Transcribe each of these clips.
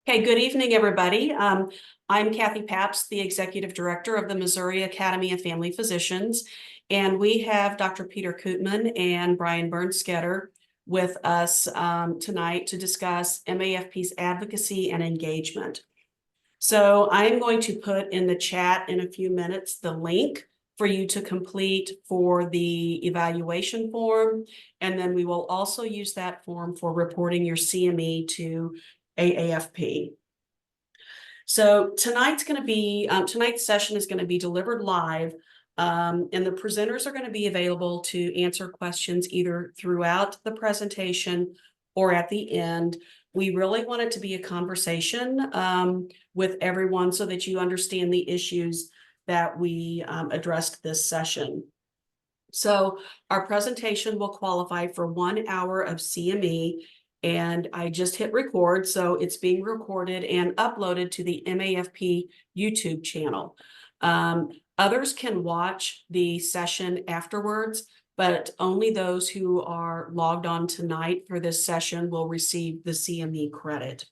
Okay, good evening, everybody. I'm Kathy Pabst, the Executive Director of the Missouri Academy of Family Physicians, and we have Dr. Peter Koopman and Brian Bernskoetter with us tonight to discuss MAFP's advocacy and engagement. So I'm going to put in the chat in a few minutes the link for you to complete for the evaluation form, and then we will also use that form for reporting your CME to AAFP. So tonight's session is going to be delivered live, and the presenters are going to be available to answer questions either throughout the presentation or at the end. We really want it to be a conversation with everyone so that you understand the issues that we addressed this session. So our presentation will qualify for 1 hour of CME, and I just hit record, so it's being recorded and uploaded to the MAFP YouTube channel. Others can watch the session afterwards, but only those who are logged on tonight for this session will receive the CME credit.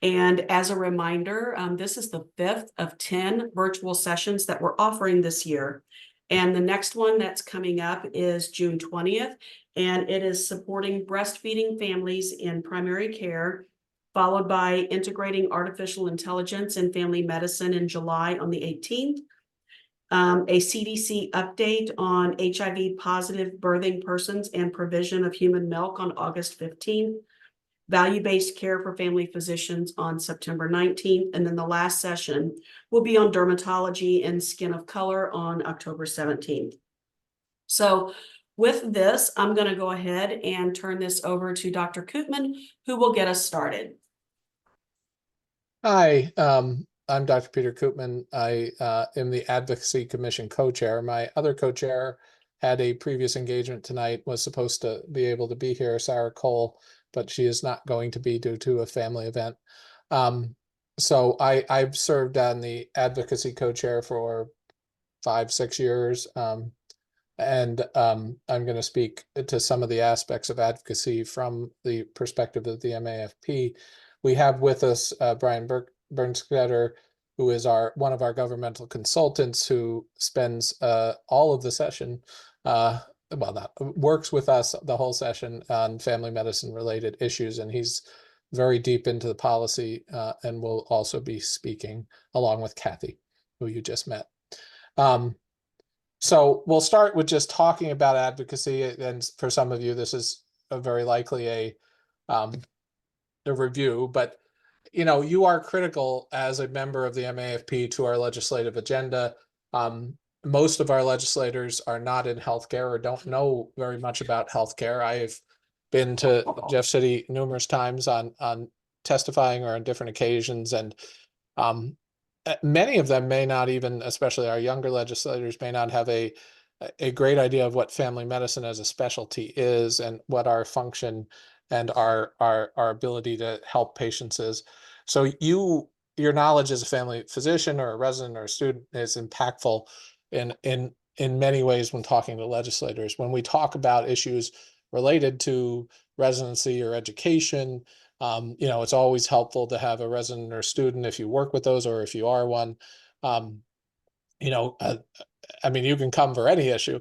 And as a reminder, this is the 5th of 10 virtual sessions that we're offering this year. And the next one that's coming up is June 20th, and it is supporting breastfeeding families in primary care, followed by integrating artificial intelligence in family medicine in July on the 18th. A CDC update on HIV positive birthing persons and provision of human milk on August 15th. Value-based care for family physicians on September 19th. And then the last session will be on dermatology and skin of color on October 17th. So with this, I'm going to go ahead and turn this over to Dr. Koopman, who will get us started. Hi, I'm Dr. Peter Koopman. I am the Advocacy Commission co-chair. My other co-chair had a previous engagement tonight, was supposed to be able to be here, Sarah Cole, but she is not going to be due to a family event. So I've served on the advocacy co-chair for 5-6 years. And I'm going to speak to some of the aspects of advocacy from the perspective of the MAFP. We have with us Brian Bernskoetter, who is one of our governmental consultants, who spends all of the session works with us the whole session on family medicine related issues, and he's very deep into the policy and will also be speaking along with Kathy, who you just met. So we'll start with just talking about advocacy, and for some of you this is very likely a review, but you are critical as a member of the MAFP to our legislative agenda. Most of our legislators are not in healthcare or don't know very much about healthcare. I've been to Jeff City numerous times on testifying or on different occasions, and many of them may not even, especially our younger legislators, may not have a great idea of what family medicine as a specialty is and what our function and our ability to help patients is. So your knowledge as a family physician or a resident or a student is impactful in many ways when talking to legislators. When we talk about issues related to residency or education, it's always helpful to have a resident or student, if you work with those or if you are one. I mean, you can come for any issue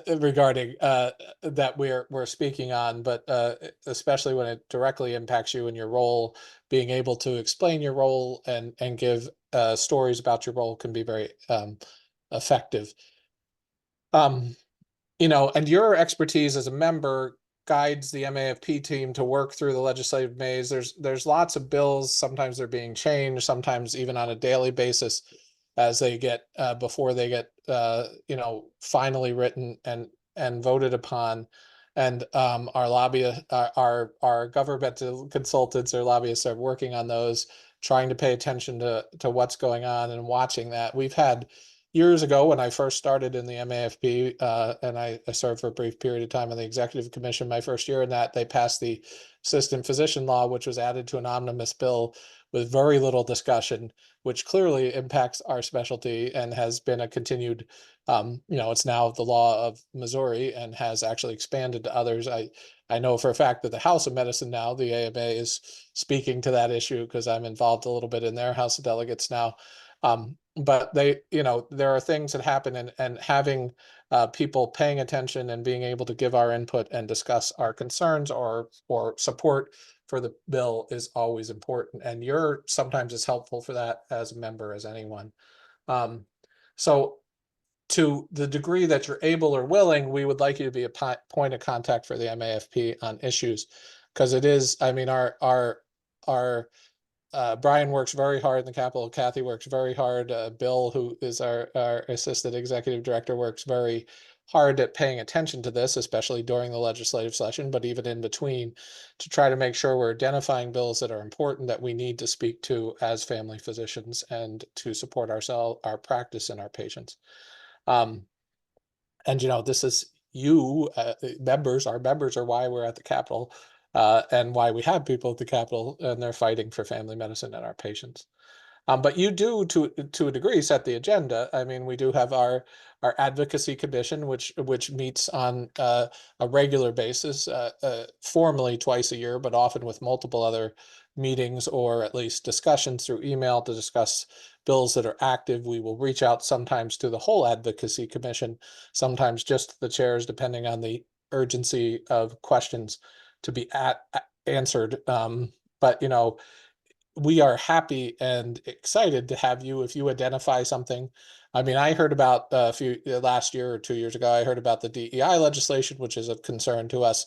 regarding that we're speaking on, but especially when it directly impacts you in your role, being able to explain your role and give stories about your role can be very effective. And your expertise as a member guides the MAFP team to work through the legislative maze. There's lots of bills. Sometimes they're being changed, sometimes even on a daily basis, as they get before they get finally written and voted upon. And our governmental consultants or lobbyists are working on those, trying to pay attention to what's going on and watching that. We've had years ago, when I first started in the MAFP, and I served for a brief period of time on the Executive Commission, my first year in that, they passed the Assistant Physician Law, which was added to an omnibus bill, with very little discussion, which clearly impacts our specialty and has been a continued, it's now the law of Missouri and has actually expanded to others. I know for a fact that the House of Medicine now, the AMA, is speaking to that issue because I'm involved a little bit in their House of Delegates now. But there are things that happen, and having people paying attention and being able to give our input and discuss our concerns or support for the bill is always important. And you're sometimes as helpful for that as a member as anyone. So to the degree that you're able or willing, we would like you to be a point of contact for the MAFP on issues, because it is, I mean, our Brian works very hard in the Capitol. Kathy works very hard. Bill, who is our assistant executive director, works very hard at paying attention to this, especially during the legislative session, but even in between, to try to make sure we're identifying bills that are important that we need to speak to as family physicians and to support our practice and our patients. And this is our members are why we're at the Capitol, and why we have people at the Capitol, and they're fighting for family medicine and our patients. But you do, to a degree, set the agenda. I mean, we do have our advocacy commission, which meets on a regular basis, formally twice a year, but often with multiple other meetings or at least discussions through email to discuss bills that are active. We will reach out sometimes to the whole advocacy commission, sometimes just the chairs, depending on the urgency of questions to be answered. But we are happy and excited to have you if you identify something. I mean, I heard about last year or 2 years ago, I heard about the DEI legislation, which is of concern to us,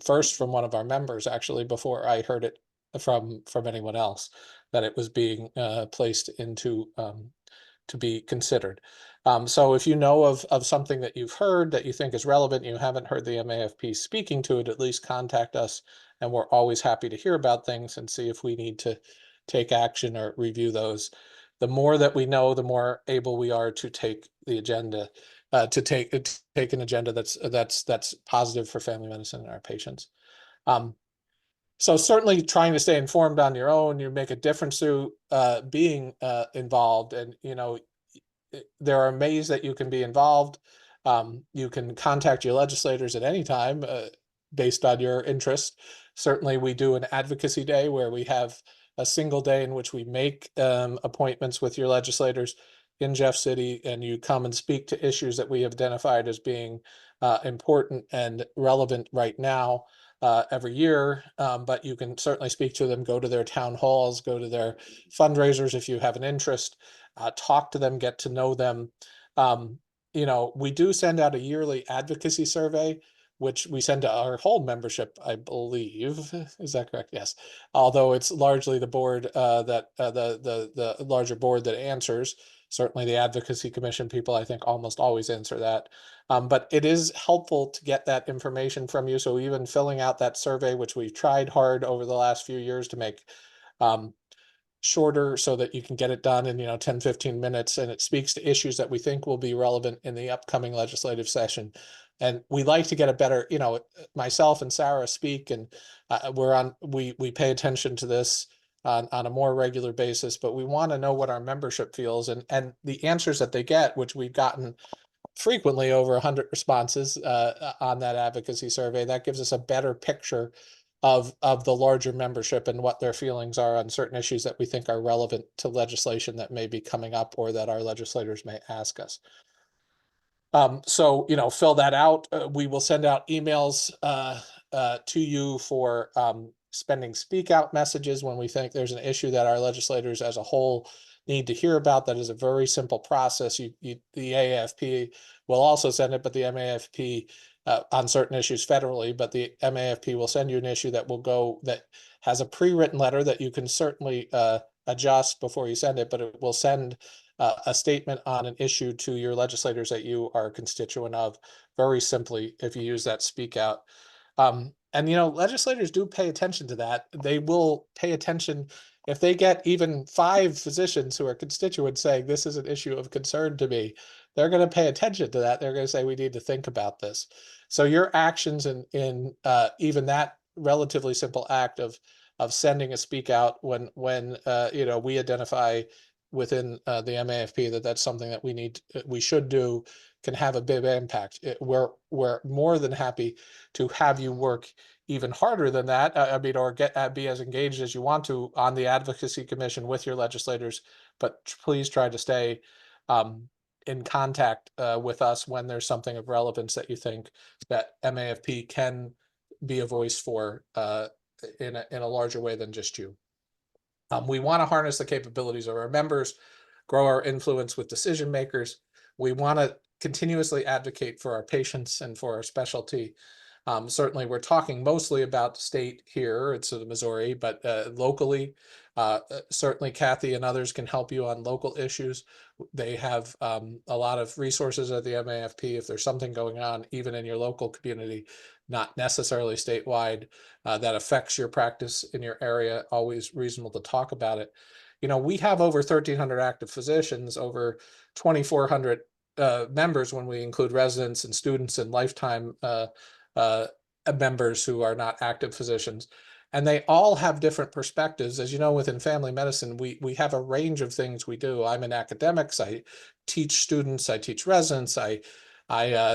first from one of our members, actually, before I heard it from anyone else, that it was being placed into to be considered. So if you know of something that you've heard that you think is relevant, you haven't heard the MAFP speaking to it, at least contact us, and we're always happy to hear about things and see if we need to take action or review those. The more that we know, the more able we are to take the agenda, to take an agenda that's positive for family medicine and our patients. So certainly trying to stay informed on your own, you make a difference through being involved, and there are ways that you can be involved. You can contact your legislators at any time based on your interest. Certainly we do an advocacy day where we have a single day in which we make appointments with your legislators in Jeff City, and you come and speak to issues that we have identified as being important and relevant right now every year. But you can certainly speak to them, go to their town halls, go to their fundraisers if you have an interest. Talk to them, get to know them. We do send out a yearly advocacy survey, which we send to our whole membership, I believe. Is that correct? Yes. Although it's largely the board the larger board that answers. Certainly the advocacy commission people, I think, almost always answer that. But it is helpful to get that information from you. So even filling out that survey, which we've tried hard over the last few years to make shorter so that you can get it done in 10-15 minutes, and it speaks to issues that we think will be relevant in the upcoming legislative session. And we like to get a better, myself and Sarah speak, and we pay attention to this on a more regular basis, but we want to know what our membership feels, and the answers that they get, which we've gotten frequently over 100 responses on that advocacy survey. That gives us a better picture of the larger membership and what their feelings are on certain issues that we think are relevant to legislation that may be coming up or that our legislators may ask us. So, fill that out. We will send out emails to you for spending speak out messages when we think there's an issue that our legislators as a whole need to hear about. That is a very simple process. The AAFP will also send it, but the MAFP on certain issues federally, but the MAFP will send you an issue that has a pre-written letter that you can certainly adjust before you send it, but it will send a statement on an issue to your legislators that you are a constituent of, very simply, if you use that speak out. And legislators do pay attention to that. They will pay attention if they get even 5 physicians who are constituents saying this is an issue of concern to me. They're going to pay attention to that. They're going to say we need to think about this. So your actions in even that relatively simple act of of sending a speak out when you know, we identify within the MAFP that that's something that we should do, can have a big impact. We're more than happy to have you work even harder than that. I mean, or be as engaged as you want to on the advocacy commission with your legislators, but please try to stay in contact with us when there's something of relevance that you think that MAFP can be a voice for in a larger way than just you. We want to harness the capabilities of our members, grow our influence with decision makers. We want to continuously advocate for our patients and for our specialty. Certainly, we're talking mostly about state here, it's the Missouri, but locally, certainly Kathy and others can help you on local issues. They have a lot of resources at the MAFP if there's something going on, even in your local community, not necessarily statewide, that affects your practice in your area, always reasonable to talk about it. You know, we have over 1,300 active physicians, over 2,400 members when we include residents and students and lifetime members who are not active physicians. And they all have different perspectives. As you know, within family medicine, we have a range of things we do. I'm in academics, I teach students, I teach residents, I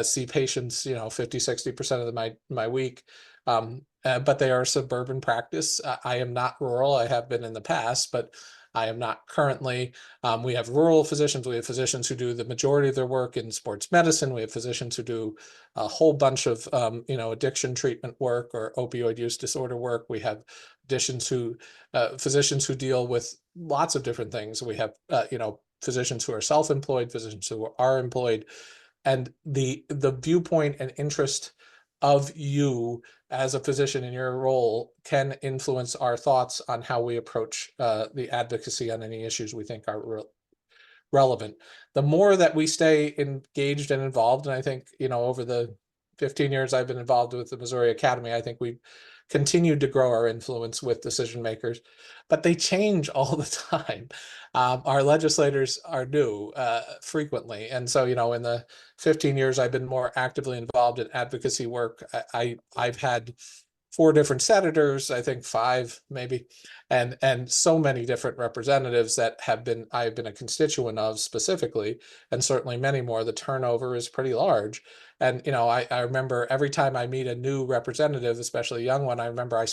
see patients, you know, 50–60% of my week. But they are suburban practice. I am not rural. I have been in the past, but I am not currently. We have rural physicians. We have physicians who do the majority of their work in sports medicine. We have physicians who do a whole bunch of, you know, addiction treatment work or opioid use disorder work. We have physicians who deal with lots of different things. We have, you know, physicians who are self-employed, physicians who are employed, and the viewpoint and interest of you as a physician in your role can influence our thoughts on how we approach the advocacy on any issues we think are relevant. The more that we stay engaged and involved, and I think, you know, over the 15 years I've been involved with the Missouri Academy, I think we've continued to grow our influence with decision makers, but they change all the time. Our legislators are new frequently. And so, you know, in the 15 years I've been more actively involved in advocacy work, I've had 4 different senators, I think 5 maybe, and so many different representatives that I've been a constituent of specifically, and certainly many more. The turnover is pretty large. And, you know, I remember every time I meet a new representative, especially a young one, I remember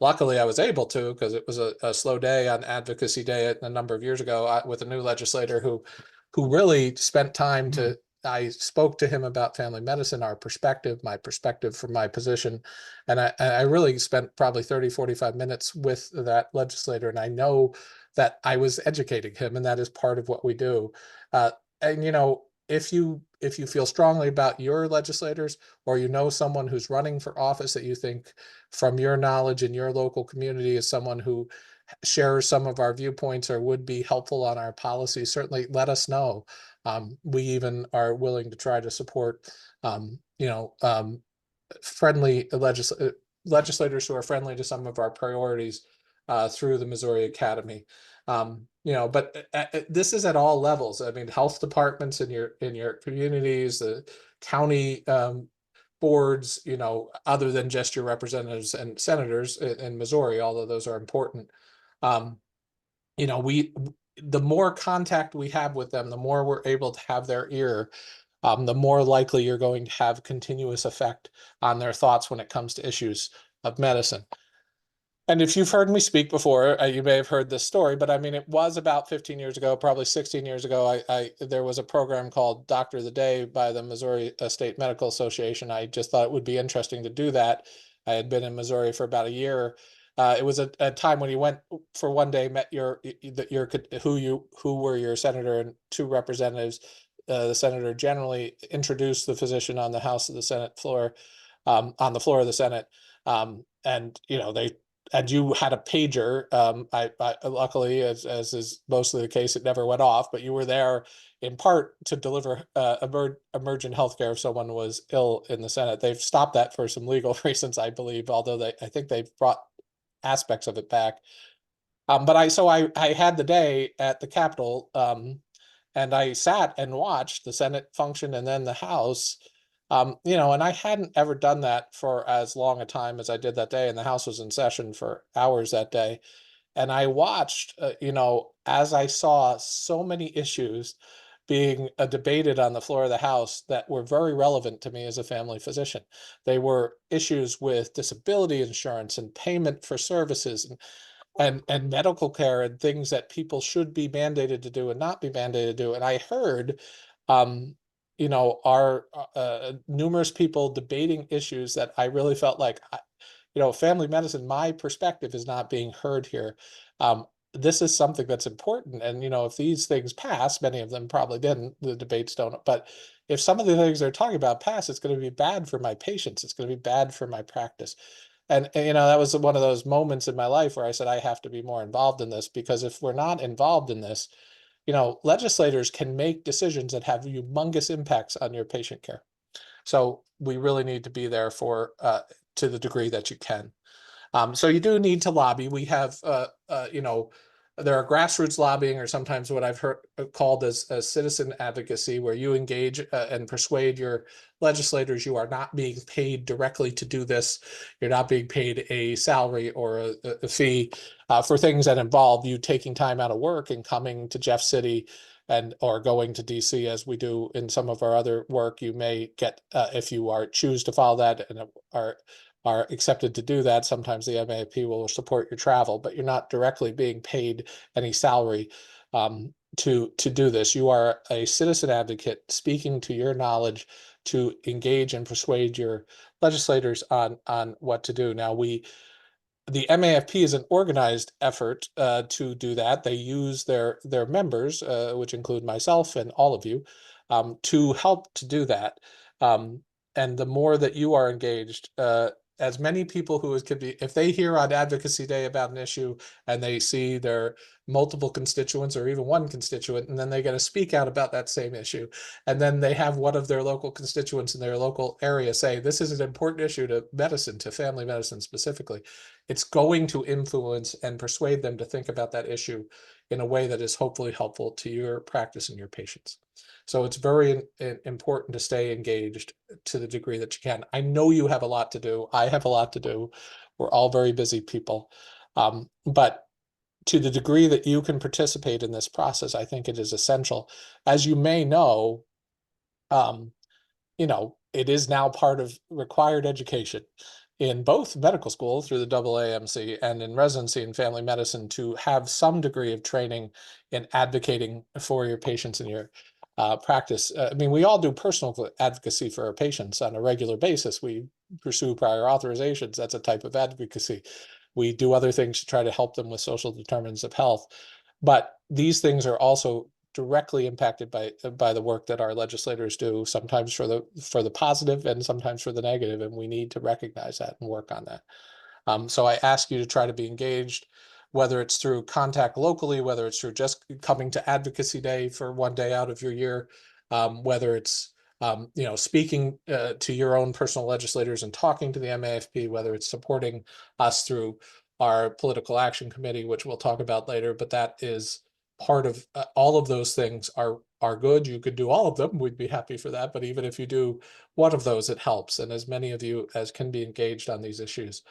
luckily I was able to, because it was a slow day on advocacy day a number of years ago with a new legislator who really spent time to, I spoke to him about family medicine, my perspective from my position. And I really spent probably 30–45 minutes with that legislator. And I know that I was educating him, and that is part of what we do. And, you know, if you feel strongly about your legislators, or you know someone who's running for office that you think from your knowledge in your local community is someone who shares some of our viewpoints or would be helpful on our policies, certainly let us know. We even are willing to try to support, you know, friendly legislators who are friendly to some of our priorities through the Missouri Academy. You know, but this is at all levels. I mean, health departments in your communities, the county boards, you know, other than just your representatives and senators in Missouri, although those are important. You know, the more contact we have with them, the more we're able to have their ear, the more likely you're going to have continuous effect on their thoughts when it comes to issues of medicine. And if you've heard me speak before, you may have heard this story, but I mean, it was about 15 years ago, probably 16 years ago, there was a program called Doctor of the Day by the Missouri State Medical Association. I just thought it would be interesting to do that. I had been in Missouri for about a year. It was a time when you went for one day, met who were your senator and 2 representatives. The senator generally introduced the physician on the House of the Senate floor, on the floor of the Senate. And, you know, and you had a pager. I luckily, as is mostly the case, it never went off, but you were there in part to deliver emergent healthcare if someone was ill in the Senate. They've stopped that for some legal reasons, I believe, although I think they've brought aspects of it back. But I had the day at the Capitol, and I sat and watched the Senate function and then the House. And I hadn't ever done that for as long a time as I did that day, and the House was in session for hours that day. And I watched, as I saw so many issues being debated on the floor of the House that were very relevant to me as a family physician. They were issues with disability insurance and payment for services and medical care and things that people should be mandated to do and not be mandated to do. And I heard, um, our numerous people debating issues that I really felt like, family medicine, my perspective is not being heard here. This is something that's important. And, if these things pass, many of them probably didn't, the debates don't, but if some of the things they're talking about pass, it's going to be bad for my patients. It's going to be bad for my practice. And, that was one of those moments in my life where I said, I have to be more involved in this, because if we're not involved in this, legislators can make decisions that have humongous impacts on your patient care. So we really need to be there for, to the degree that you can. So you do need to lobby. We have, there are grassroots lobbying, or sometimes what I've heard called as citizen advocacy, where you engage and persuade your legislators. You are not being paid directly to do this. You're not being paid a salary or a fee for things that involve you taking time out of work and coming to Jeff City or going to DC, as we do in some of our other work. You may get, if you choose to follow that and are accepted to do that, sometimes the MAFP will support your travel, but you're not directly being paid any salary to do this. You are a citizen advocate speaking to your knowledge to engage and persuade your legislators on what to do. Now, the MAFP is an organized effort to do that. They use their members, which include myself and all of you, to help to do that. And the more that you are engaged, as many people who could be, if they hear on Advocacy Day about an issue and they see their multiple constituents or even one constituent, and then they get to speak out about that same issue, and then they have one of their local constituents in their local area say, this is an important issue to medicine, to family medicine specifically, it's going to influence and persuade them to think about that issue in a way that is hopefully helpful to your practice and your patients. So it's very important to stay engaged to the degree that you can. I know you have a lot to do. I have a lot to do. We're all very busy people. But to the degree that you can participate in this process, I think it is essential. As you may know, it is now part of required education in both medical school through the AAMC and in residency in family medicine to have some degree of training in advocating for your patients in your practice. We all do personal advocacy for our patients on a regular basis. We pursue prior authorizations. That's a type of advocacy. We do other things to try to help them with social determinants of health. But these things are also directly impacted by the work that our legislators do, sometimes for the positive and sometimes for the negative, and we need to recognize that and work on that. So I ask you to try to be engaged, whether it's through contact locally, whether it's through just coming to Advocacy Day for one day out of your year, whether it's speaking to your own personal legislators and talking to the MAFP, whether it's supporting us through our political action committee, which we'll talk about later, but that is part of all of those things are good. You could do all of them. We'd be happy for that. But even if you do one of those, it helps. And as many of you as can be engaged on these issues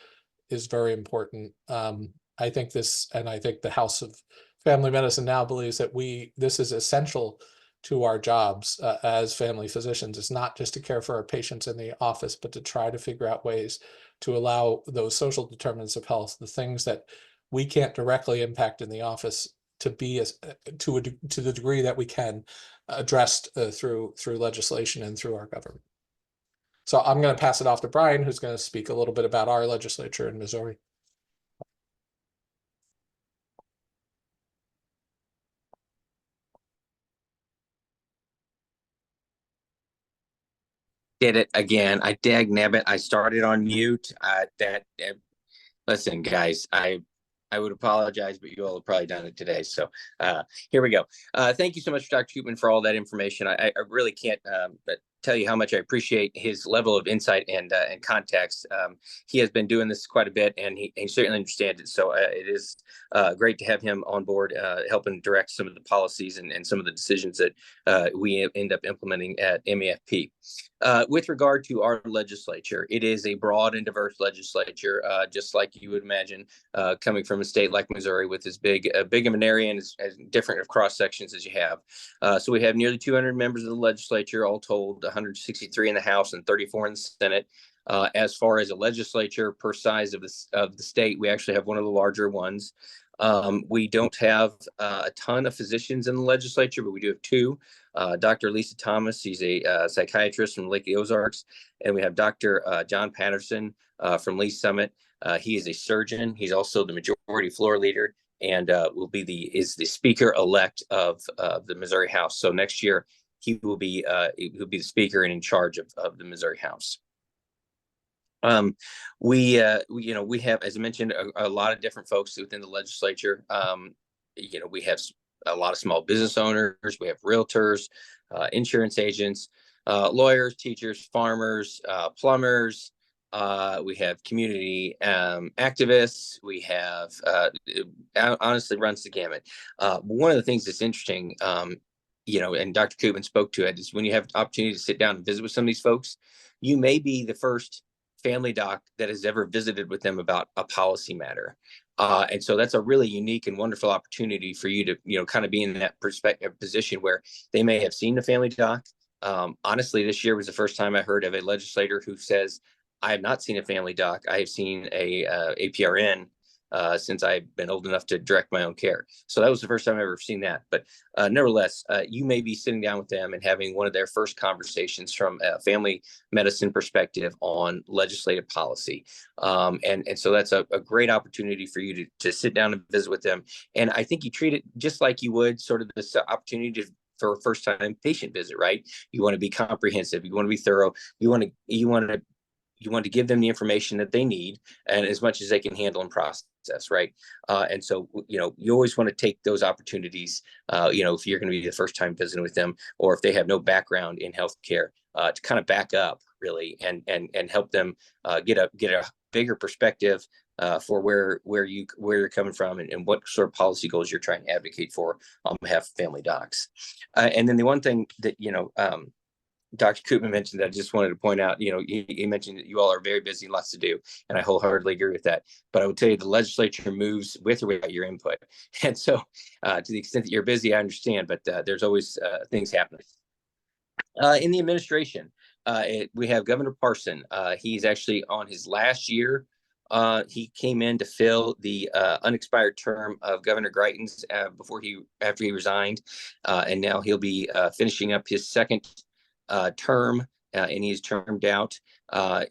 is very important. I think the House of Family Medicine now believes that this is essential to our jobs as family physicians. It's not just to care for our patients in the office, but to try to figure out ways to allow those social determinants of health, the things that we can't directly impact in the office, to be to the degree that we can addressed through legislation and through our government. So I'm going to pass it off to Brian, who's going to speak a little bit about our legislature in Missouri. Did it again. I dag nabbit. I started on mute. Listen, guys, I would apologize, but you all have probably done it today. So here we go. Thank you so much, Dr. Koopman, for all that information. I really can't tell you how much I appreciate his level of insight and context. He has been doing this quite a bit, and he certainly understands it. So it is great to have him on board, helping direct some of the policies and some of the decisions that we end up implementing at MAFP. With regard to our legislature, it is a broad and diverse legislature, just like you would imagine, coming from a state like Missouri with as big of an area and as different of cross sections as you have. So we have nearly 200 members of the legislature, all told 163 in the House and 34 in the Senate. As far as a legislature per size of the state, we actually have one of the larger ones. We don't have a ton of physicians in the legislature, but we do have two. Dr. Lisa Thomas, she's a psychiatrist from Lake Ozarks, and we have Dr. John Patterson from Lee Summit. He is a surgeon. He's also the majority floor leader, and is the speaker elect of the Missouri House. So next year he'll be the speaker and in charge of the Missouri House. We have, as I mentioned, a lot of different folks within the legislature. We have a lot of small business owners. We have realtors, insurance agents, lawyers, teachers, farmers, plumbers. We have community activists. We have honestly runs the gamut. One of the things that's interesting, and Dr. Koopman spoke to it, is when you have the opportunity to sit down and visit with some of these folks, you may be the first family doc that has ever visited with them about a policy matter. And so that's a really unique and wonderful opportunity for you to, kind of be in that position where they may have seen the family doc. Honestly, this year was the first time I heard of a legislator who says, I have not seen a family doc. I have seen a APRN since I've been old enough to direct my own care. So that was the first time I've ever seen that. But nevertheless, you may be sitting down with them and having one of their first conversations from a family medicine perspective on legislative policy. And so that's a great opportunity for you to sit down and visit with them. And I think you treat it just like you would sort of this opportunity for a first time patient visit, right? You want to be comprehensive. You want to be thorough. You want to give them the information that they need and as much as they can handle and process, right? And so, you always want to take those opportunities, if you're going to be the first time visiting with them, or if they have no background in healthcare, to kind of back up really and help them get a bigger perspective for where you're coming from and what sort of policy goals you're trying to advocate for on behalf of family docs. And then the one thing that, Dr. Koopman mentioned that I just wanted to point out, he mentioned that you all are very busy, lots to do, and I wholeheartedly agree with that. But I would tell you the legislature moves with or without your input. And so to the extent that you're busy, I understand, but there's always things happening. In the administration, we have Governor Parson. He's actually on his last year. He came in to fill the unexpired term of Governor Greitens after he resigned, and now he'll be finishing up his second term, and he's termed out.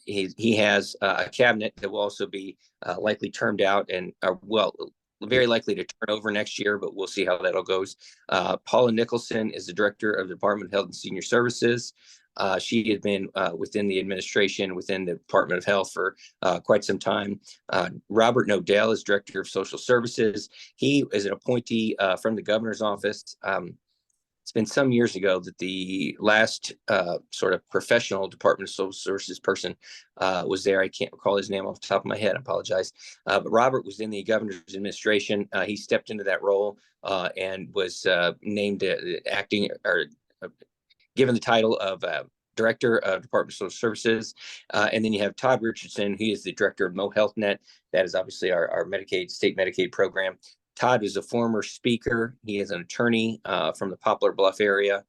He has a cabinet that will also be likely termed out and very likely to turn over next year, but we'll see how that all goes. Paula Nicholson is the director of the Department of Health and Senior Services. She had been within the administration, within the Department of Health for quite some time. Robert Nodell is director of social services. He is an appointee from the governor's office. It's been some years ago that the last sort of professional Department of Social Services person was there. I can't recall his name off the top of my head. I apologize. But Robert was in the governor's administration. He stepped into that role and was named acting or given the title of Director of Department of Social Services. And then you have Todd Richardson. He is the Director of MoHealthNet. That is obviously our state Medicaid program. Todd is a former speaker. He is an attorney from the Poplar Bluff area.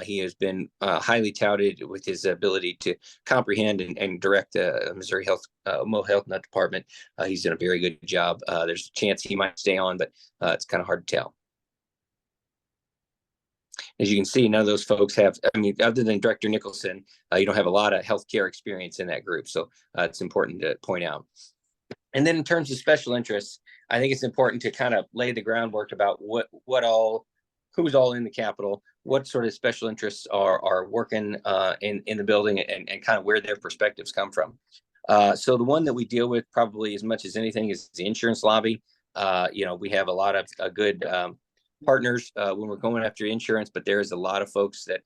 He has been highly touted with his ability to comprehend and direct the Missouri MoHealthNet department. He's done a very good job. There's a chance he might stay on, but it's kind of hard to tell. As you can see, none of those folks have, other than Director Nicholson, you don't have a lot of healthcare experience in that group. So it's important to point out. And then in terms of special interests, I think it's important to kind of lay the groundwork about who's all in the Capitol, what sort of special interests are working in the building and kind of where their perspectives come from. So the one that we deal with probably as much as anything is the insurance lobby. We have a lot of good partners when we're going after insurance, but there's a lot of folks that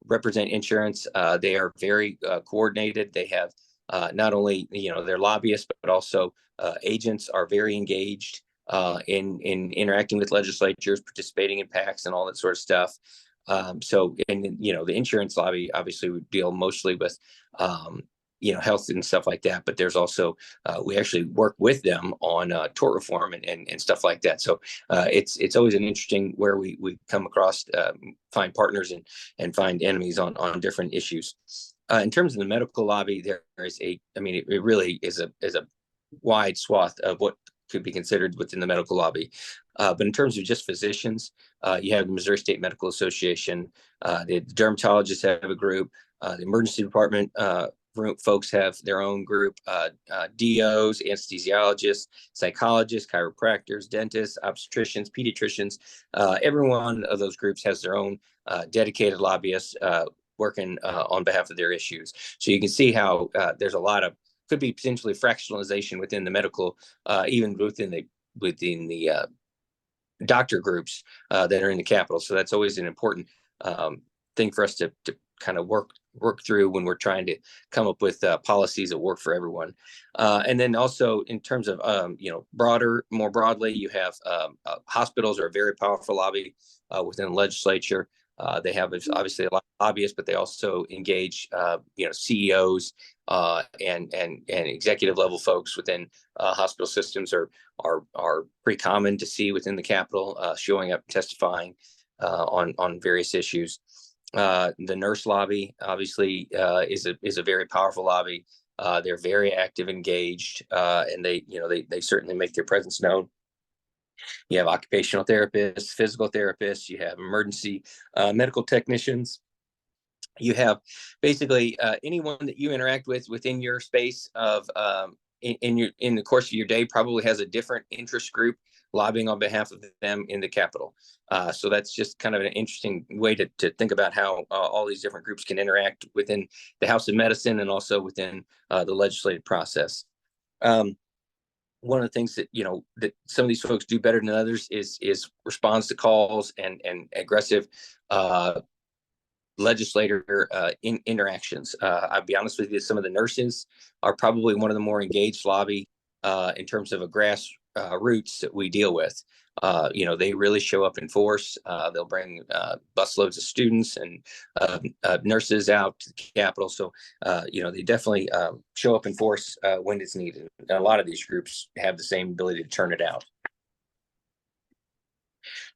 represent insurance. They are very coordinated. They have not only, their lobbyists, but also agents are very engaged in interacting with legislatures, participating in PACs and all that sort of stuff. So, and the insurance lobby obviously would deal mostly with health and stuff like that. But there's also we actually work with them on tort reform and stuff like that. So it's always an interesting where we come across, find partners and find enemies on different issues. In terms of the medical lobby, there is it really is a wide swath of what could be considered within the medical lobby. But in terms of just physicians, you have the Missouri State Medical Association, the dermatologists have a group, the emergency department folks have their own group, DOs, anesthesiologists, psychologists, chiropractors, dentists, obstetricians, pediatricians. Every one of those groups has their own dedicated lobbyists working on behalf of their issues. So you can see how there's a lot of, could be potentially fractionalization within the medical, even within the doctor groups that are in the Capitol. So that's always an important thing for us to kind of work through when we're trying to come up with policies that work for everyone. And then also in terms of, more broadly, you have hospitals are a very powerful lobby within the legislature. They have obviously a lot of lobbyists, but they also engage, CEOs and executive level folks within hospital systems are pretty common to see within the Capitol, showing up, testifying on various issues. The nurse lobby obviously is a very powerful lobby. They're very active, engaged, and they certainly make their presence known. You have occupational therapists, physical therapists, you have emergency medical technicians. You have basically anyone that you interact with within your space of in the course of your day probably has a different interest group lobbying on behalf of them in the Capitol. So that's just kind of an interesting way to think about how all these different groups can interact within the House of Medicine and also within the legislative process. One of the things that that some of these folks do better than others is responds to calls and aggressive legislator interactions. I'll be honest with you, some of the nurses are probably one of the more engaged lobby in terms of a grassroots that we deal with. They really show up in force. They'll bring busloads of students and nurses out to the Capitol. So, they definitely show up in force when it's needed. And a lot of these groups have the same ability to turn it out.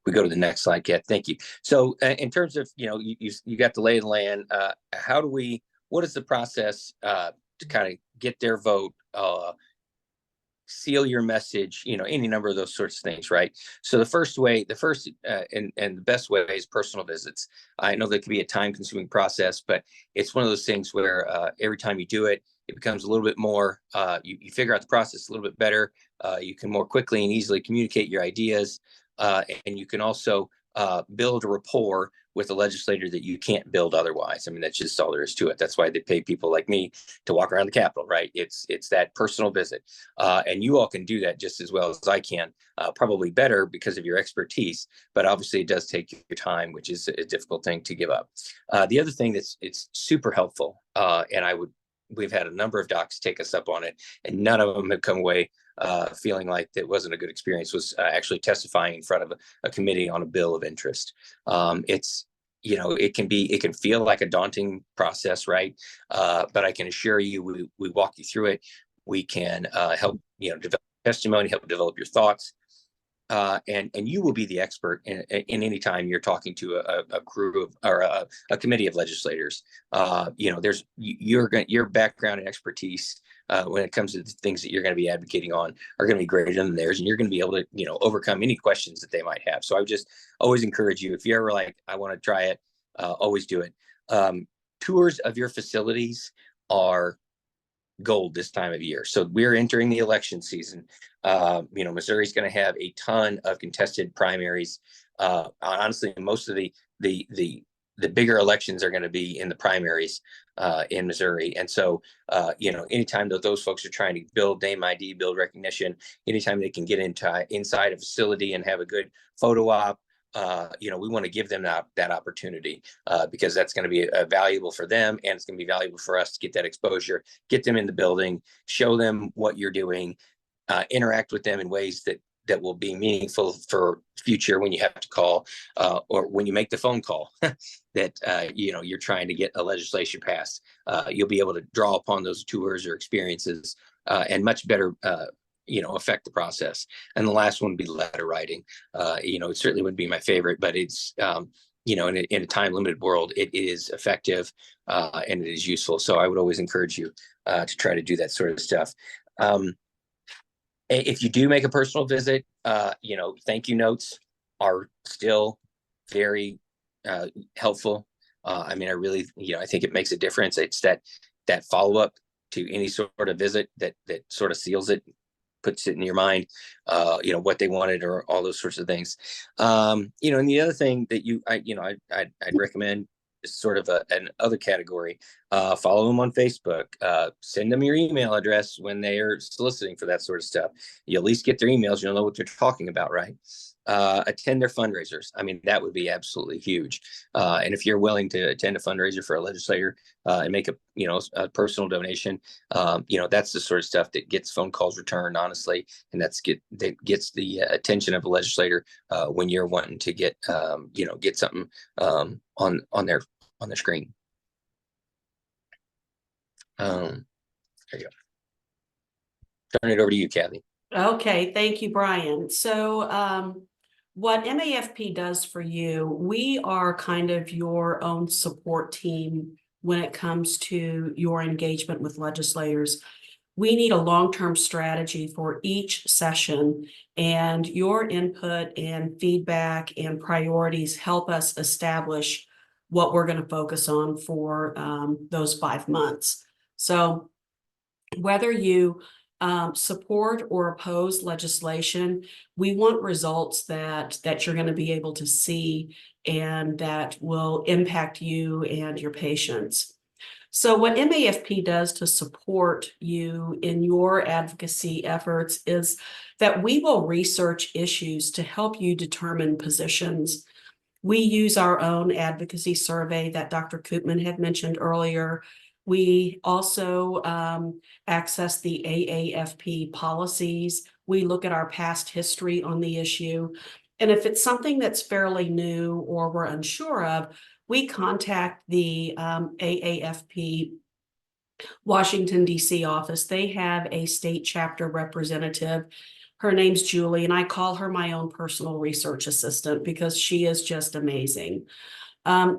We go to the next slide, Kat. Thank you. So in terms of, you got the lay of the land. What is the process to kind of get their vote, seal your message, any number of those sorts of things, right? So the first and the best way is personal visits. I know that can be a time-consuming process, but it's one of those things where every time you do it, it becomes a little bit more, you figure out the process a little bit better. You can more quickly and easily communicate your ideas, and you can also build a rapport with a legislator that you can't build otherwise. I mean, that's just all there is to it. That's why they pay people like me to walk around the Capitol, right? It's that personal visit. And you all can do that just as well as I can, probably better because of your expertise, but obviously it does take your time, which is a difficult thing to give up. The other thing it's super helpful, and we've had a number of docs take us up on it, and none of them have come away feeling like that wasn't a good experience, was actually testifying in front of a committee on a bill of interest. It can feel like a daunting process, right? But I can assure you, we walk you through it. We can help, develop testimony, help develop your thoughts. And you will be the expert in any time you're talking to a crew of, or a committee of legislators. There's your background and expertise when it comes to the things that you're going to be advocating on are going to be greater than theirs, and you're going to be able to overcome any questions that they might have. So I would just always encourage you, if you're ever like, I want to try it, always do it. Tours of your facilities are gold this time of year. So we're entering the election season. Missouri's going to have a ton of contested primaries. Honestly, most of the bigger elections are going to be in the primaries in Missouri. And so, anytime that those folks are trying to build name ID, build recognition, anytime they can get inside a facility and have a good photo op, we want to give them that opportunity because that's going to be valuable for them, and it's going to be valuable for us to get that exposure, get them in the building, show them what you're doing, interact with them in ways that will be meaningful for future when you have to call or when you make the phone call that you're trying to get a legislation passed. You'll be able to draw upon those tours or experiences and much better affect the process. And the last one would be letter writing. It certainly wouldn't be my favorite, but it's in a time limited world, it is effective and it is useful. So I would always encourage you to try to do that sort of stuff. If you do make a personal visit, thank you notes are still very helpful. I really, I think it makes a difference. It's that follow up to any sort of visit that sort of seals it, puts it in your mind, what they wanted or all those sorts of things. And the other thing that I'd recommend is sort of an other category. Follow them on Facebook. Send them your email address when they are soliciting for that sort of stuff. You at least get their emails. You'll know what they're talking about, right? Attend their fundraisers. That would be absolutely huge. And if you're willing to attend a fundraiser for a legislator and make a personal donation, that's the sort of stuff that gets phone calls returned, honestly, and that gets the attention of a legislator when you're wanting to get something on their screen. There you go. Turn it over to you, Kathy. Okay, thank you, Brian. So what MAFP does for you, we are kind of your own support team when it comes to your engagement with legislators. We need a long-term strategy for each session, and your input and feedback and priorities help us establish what we're going to focus on for those 5 months. So whether you support or oppose legislation, we want results that you're going to be able to see and that will impact you and your patients. So what MAFP does to support you in your advocacy efforts is that we will research issues to help you determine positions. We use our own advocacy survey that Dr. Koopman had mentioned earlier. We also access the FAAFP policies. We look at our past history on the issue. And if it's something that's fairly new or we're unsure of, we contact the FAAFP Washington, D.C. office. They have a state chapter representative. Her name's Julie, and I call her my own personal research assistant because she is just amazing.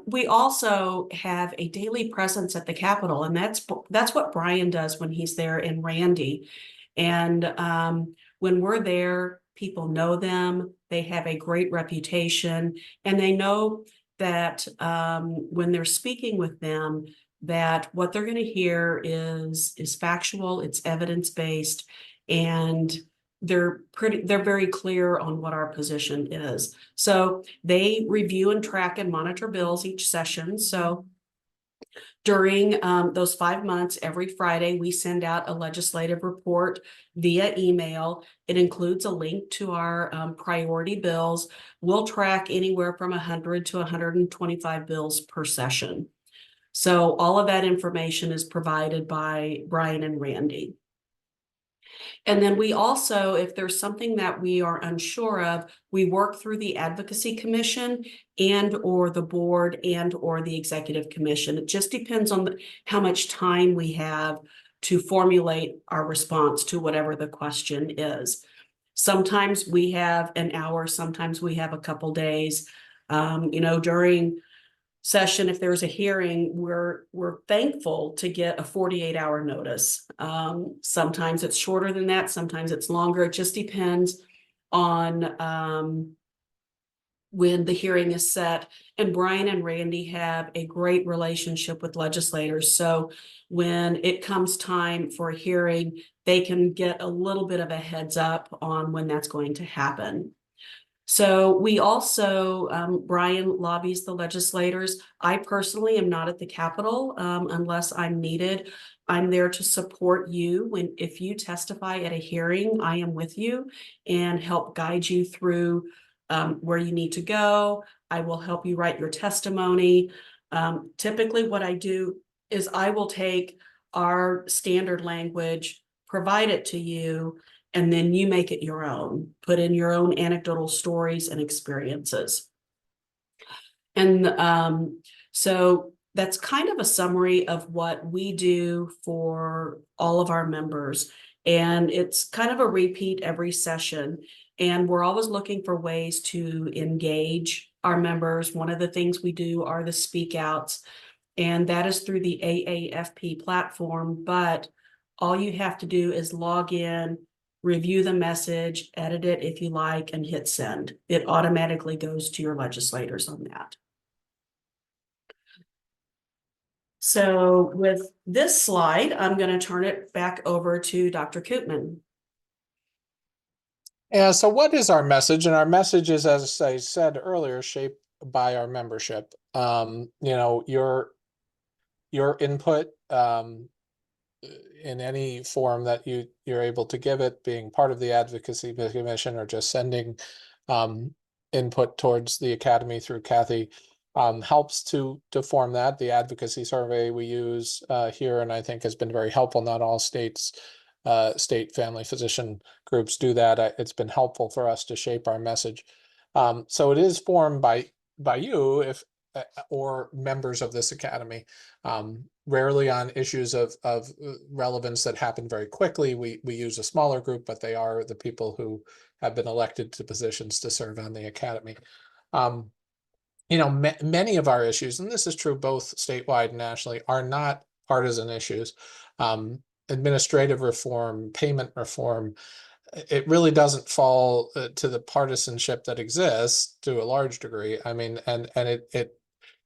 We also have a daily presence at the Capitol, and that's what Brian does when he's there, and Randy. And when we're there, people know them. They have a great reputation, and they know that when they're speaking with them, that what they're going to hear is factual, it's evidence-based, and they're very clear on what our position is. So they review and track and monitor bills each session. So during those 5 months, every Friday, we send out a legislative report via email. It includes a link to our priority bills. We'll track anywhere from 100 to 125 bills per session. So all of that information is provided by Brian and Randy. And then we also, if there's something that we are unsure of, we work through the Advocacy Commission and or the board and or the Executive Commission. It just depends on how much time we have to formulate our response to whatever the question is. Sometimes we have an hour, sometimes we have a couple days. During session, if there's a hearing, we're thankful to get a 48-hour notice. Sometimes it's shorter than that, sometimes it's longer. It just depends on when the hearing is set. And Brian and Randy have a great relationship with legislators. So when it comes time for a hearing, they can get a little bit of a heads up on when that's going to happen. So we also, Brian lobbies the legislators. I personally am not at the Capitol unless I'm needed. I'm there to support you if you testify at a hearing. I am with you and help guide you through where you need to go. I will help you write your testimony. Typically what I do is I will take our standard language, provide it to you, and then you make it your own. Put in your own anecdotal stories and experiences. And so that's kind of a summary of what we do for all of our members. And it's kind of a repeat every session. And we're always looking for ways to engage our members. One of the things we do are the speak outs, and that is through the AAFP platform. But all you have to do is log in, review the message, edit it if you like, and hit send. It automatically goes to your legislators on that. So with this slide, I'm going to turn it back over to Dr. Koopman. Yeah, so what is our message? And our message is, as I said earlier, shaped by our membership. You know, your input in any form that you're able to give it, being part of the Advocacy Commission or just sending input towards the Academy through Kathy, helps to form that. The advocacy survey we use here, and I think has been very helpful. Not all states, state family physician groups do that. It's been helpful for us to shape our message. So it is formed by you, if or members of this Academy. Rarely on issues of relevance that happen very quickly. We use a smaller group, but they are the people who have been elected to positions to serve on the Academy. You know, many of our issues, and this is true both statewide and nationally, are not partisan issues. Administrative reform, payment reform, it really doesn't fall to the partisanship that exists to a large degree. I mean, and it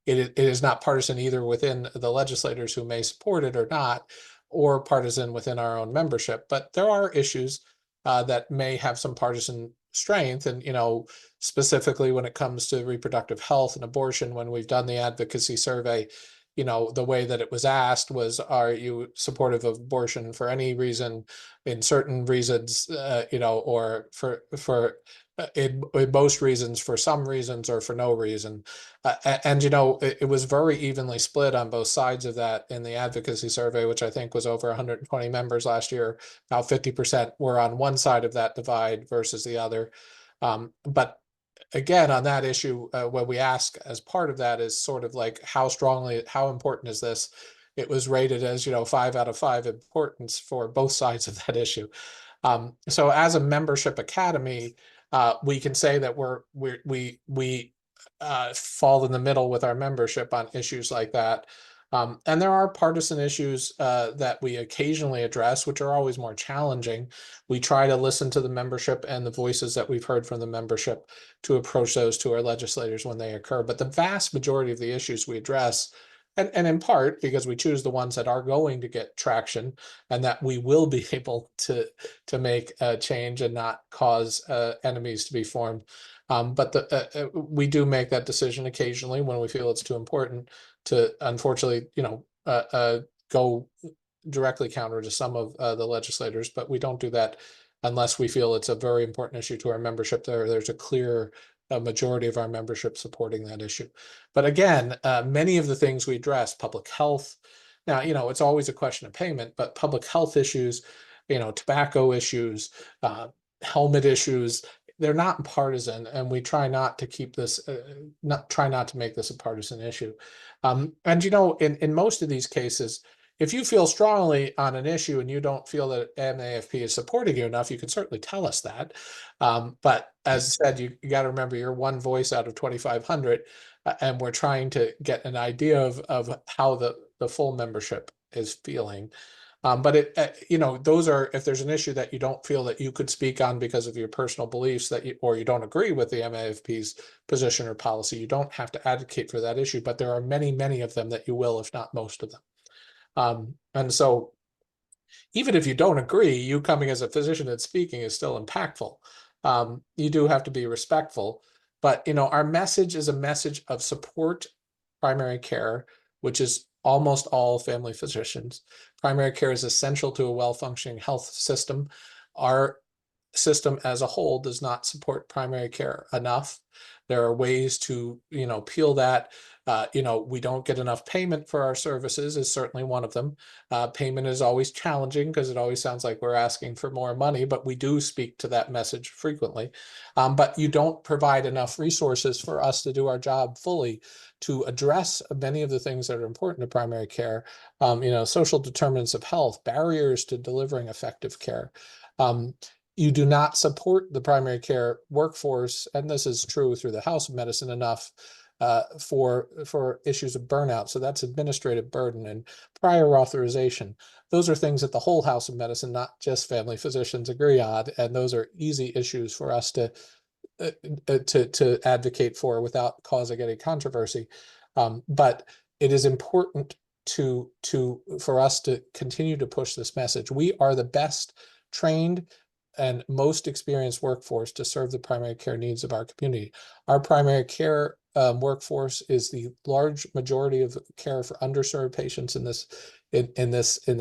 is not partisan either within the legislators who may support it or not, or partisan within our own membership. But there are issues that may have some partisan strength. And, you know, specifically when it comes to reproductive health and abortion, when we've done the advocacy survey, you know, the way that it was asked was, are you supportive of abortion for any reason, in certain reasons, you know, or for in most reasons, for some reasons, or for no reason. And, you know, it was very evenly split on both sides of that in the advocacy survey, which I think was over 120 members last year. Now 50% were on one side of that divide versus the other. But again, on that issue, what we ask as part of that is sort of like, how important is this? It was rated as, you know, 5 out of 5 importance for both sides of that issue. So as a membership academy, we can say that we fall in the middle with our membership on issues like that. And there are partisan issues that we occasionally address, which are always more challenging. We try to listen to the membership and the voices that we've heard from the membership to approach those to our legislators when they occur. But the vast majority of the issues we address, and in part because we choose the ones that are going to get traction and that we will be able to make a change and not cause enemies to be formed. But we do make that decision occasionally when we feel it's too important to, unfortunately, you know, go directly counter to some of the legislators. But we don't do that unless we feel it's a very important issue to our membership. There's a clear majority of our membership supporting that issue. But again, many of the things we address, public health. Now, you know, it's always a question of payment, but public health issues, you know, tobacco issues, helmet issues, they're not partisan, and we try not to keep this, try not to make this a partisan issue. And, you know, in most of these cases, if you feel strongly on an issue and you don't feel that MAFP is supporting you enough, you can certainly tell us that. But as I said, you got to remember, you're one voice out of 2,500, and we're trying to get an idea of how the full membership is feeling. But you know, those are, if there's an issue that you don't feel that you could speak on because of your personal beliefs or you don't agree with the MAFP's position or policy, you don't have to advocate for that issue. But there are many, many of them that you will, if not most of them. And so even if you don't agree, you coming as a physician and speaking is still impactful. You do have to be respectful, but, you know, our message is a message of support primary care, which is almost all family physicians. Primary care is essential to a well-functioning health system. Our system as a whole does not support primary care enough. There are ways to, peel that. We don't get enough payment for our services is certainly one of them. Payment is always challenging because it always sounds like we're asking for more money, but we do speak to that message frequently. But you don't provide enough resources for us to do our job fully to address many of the things that are important to primary care. Social determinants of health, barriers to delivering effective care. You do not support the primary care workforce, and this is true through the House of Medicine enough for issues of burnout. So that's administrative burden and prior authorization. Those are things that the whole House of Medicine, not just family physicians, agree on, and those are easy issues for us to advocate for without causing any controversy. But it is important for us to continue to push this message. We are the best trained and most experienced workforce to serve the primary care needs of our community. Our primary care workforce is the large majority of care for underserved patients in this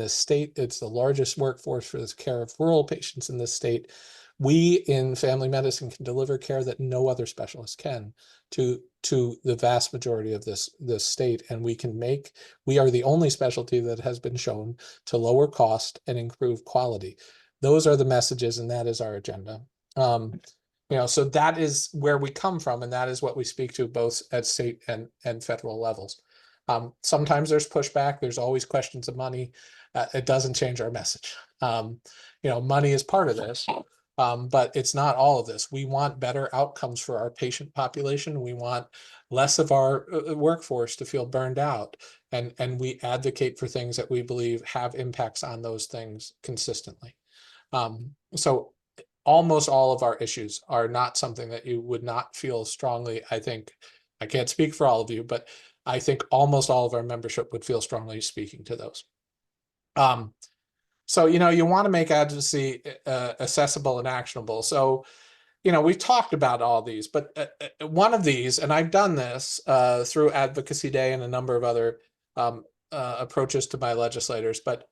state. It's the largest workforce for this care of rural patients in this state. We in family medicine can deliver care that no other specialist can to the vast majority of this state, and we are the only specialty that has been shown to lower cost and improve quality. Those are the messages, and that is our agenda. So that is where we come from, and that is what we speak to both at state and federal levels. Sometimes there's pushback. There's always questions of money. It doesn't change our message. Money is part of this, but it's not all of this. We want better outcomes for our patient population. We want less of our workforce to feel burned out, and we advocate for things that we believe have impacts on those things consistently. So almost all of our issues are not something that you would not feel strongly. I think, I can't speak for all of you, but I think almost all of our membership would feel strongly speaking to those. So, you want to make advocacy accessible and actionable. So, we've talked about all these, but one of these, and I've done this through Advocacy Day and a number of other approaches to my legislators, but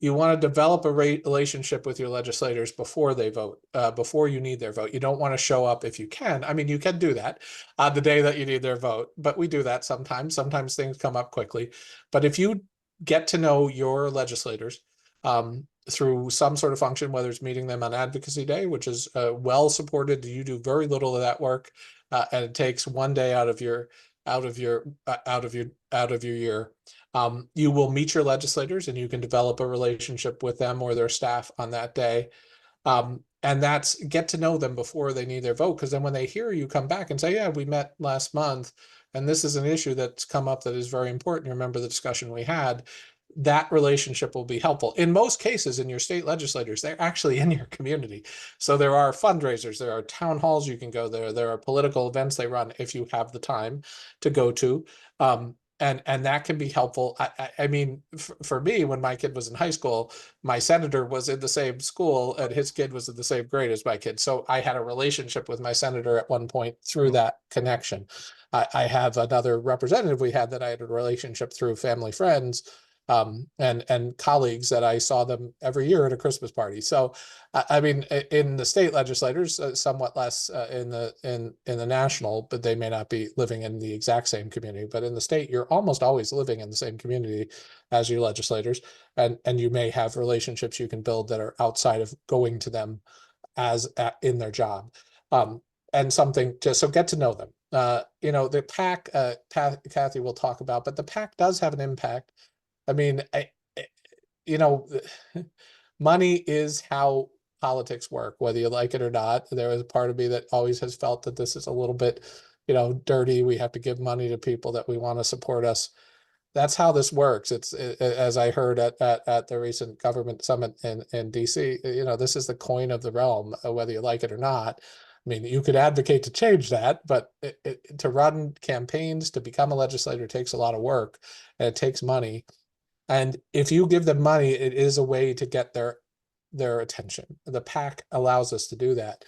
you want to develop a relationship with your legislators before they vote, before you need their vote. You don't want to show up if you can. I mean, you can do that the day that you need their vote, but we do that sometimes. Sometimes things come up quickly. But if you get to know your legislators through some sort of function, whether it's meeting them on Advocacy Day, which is well supported, you do very little of that work, and it takes one day out of your year. You will meet your legislators and you can develop a relationship with them or their staff on that day. And that's get to know them before they need their vote. Because then when they hear you come back and say, yeah, we met last month, and this is an issue that's come up that is very important. You remember the discussion we had, that relationship will be helpful. In most cases, in your state legislators, they're actually in your community. So there are fundraisers, there are town halls you can go there, there are political events they run if you have the time to go to. And that can be helpful. I mean, for me, when my kid was in high school, my senator was in the same school and his kid was in the same grade as my kid. So I had a relationship with my senator at one point through that connection. I have another representative we had that I had a relationship through family friends and colleagues that I saw them every year at a Christmas party. So, I mean, in the state legislators, somewhat less in the national, but they may not be living in the exact same community. But in the state, you're almost always living in the same community as your legislators, and you may have relationships you can build that are outside of going to them in their job, and something just so get to know them. The PAC, Kathy will talk about, but the PAC does have an impact. I mean, money is how politics work, whether you like it or not. There is a part of me that always has felt that this is a little bit, dirty. We have to give money to people that we want to support us. That's how this works. It's as I heard at the recent government summit in DC, this is the coin of the realm, whether you like it or not. I mean, you could advocate to change that, but to run campaigns, to become a legislator takes a lot of work and it takes money. And if you give them money, it is a way to get their attention. The PAC allows us to do that.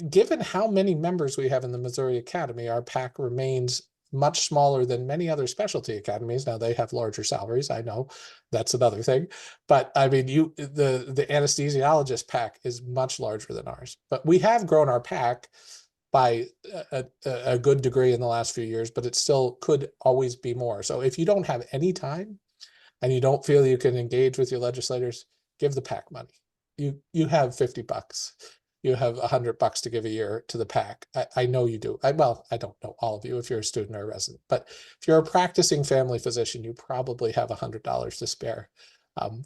Given how many members we have in the Missouri Academy, our PAC remains much smaller than many other specialty academies. Now they have larger salaries. I know that's another thing, but I mean, the anesthesiologist PAC is much larger than ours, but we have grown our PAC by a good degree in the last few years, but it still could always be more. So if you don't have any time and you don't feel you can engage with your legislators, give the PAC money. You have $50. You have $100 to give a year to the PAC. I know you do. Well, I don't know all of you if you're a student or a resident, but if you're a practicing family physician, you probably have $100 to spare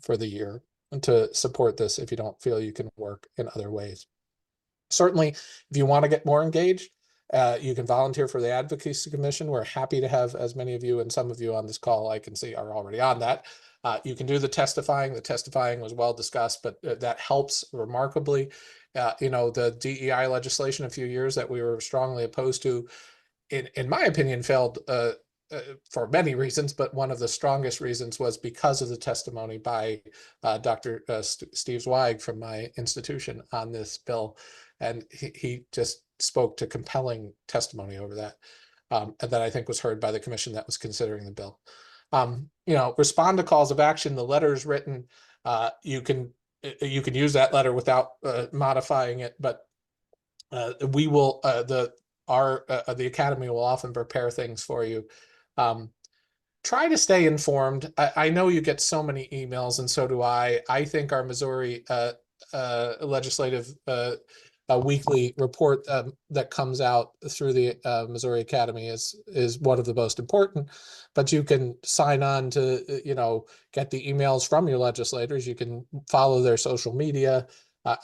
for the year to support this if you don't feel you can work in other ways. Certainly, if you want to get more engaged, you can volunteer for the Advocacy Commission. We're happy to have as many of you, and some of you on this call I can see are already on that. You can do the testifying. The testifying was well discussed, but that helps remarkably. You know, the DEI legislation a few years that we were strongly opposed to, in my opinion, failed for many reasons, but one of the strongest reasons was because of the testimony by Dr. Steve Zweig from my institution on this bill. And he just spoke to compelling testimony over that, and that I think was heard by the commission that was considering the bill. You know, respond to calls of action. The letter is written. You can use that letter without modifying it, but we will the academy will often prepare things for you. Try to stay informed. I know you get so many emails, and so do I. I think our Missouri legislative weekly report that comes out through the Missouri Academy is one of the most important. But you can sign on to, you know, get the emails from your legislators. You can follow their social media.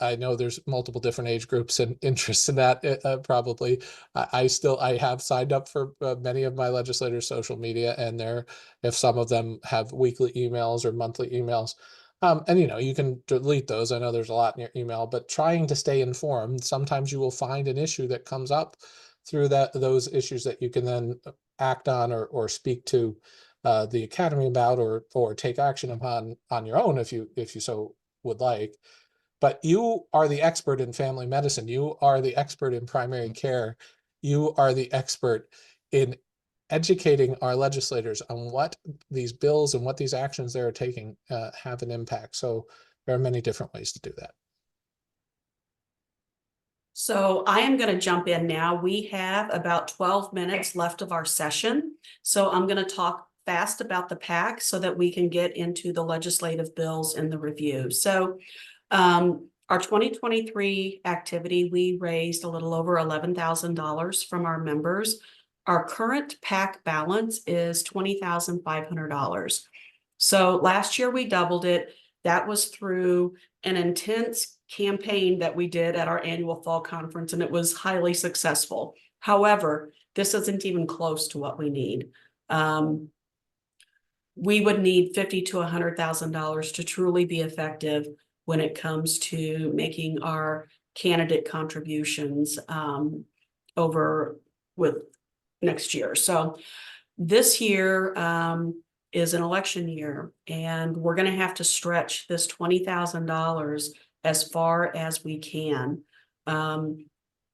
I know there's multiple different age groups and interests in that. Probably, I have signed up for many of my legislators' social media, and if some of them have weekly emails or monthly emails, and you know, you can delete those. I know there's a lot in your email, but trying to stay informed. Sometimes you will find an issue that comes up through those issues that you can then act on or speak to the academy about or take action upon on your own if you so would like. But you are the expert in family medicine. You are the expert in primary care. You are the expert in educating our legislators on what these bills and what these actions they're taking have an impact. So there are many different ways to do that. So I am going to jump in now. We have about 12 minutes left of our session. So I'm going to talk fast about the PAC so that we can get into the legislative bills and the review. So our 2023 activity, we raised a little over $11,000 from our members. Our current PAC balance is $20,500. So last year we doubled it. That was through an intense campaign that we did at our annual fall conference, and it was highly successful. However, this isn't even close to what we need. We would need $50,000 to $100,000 to truly be effective when it comes to making our candidate contributions over with next year. So this year is an election year, and we're going to have to stretch this $20,000 as far as we can.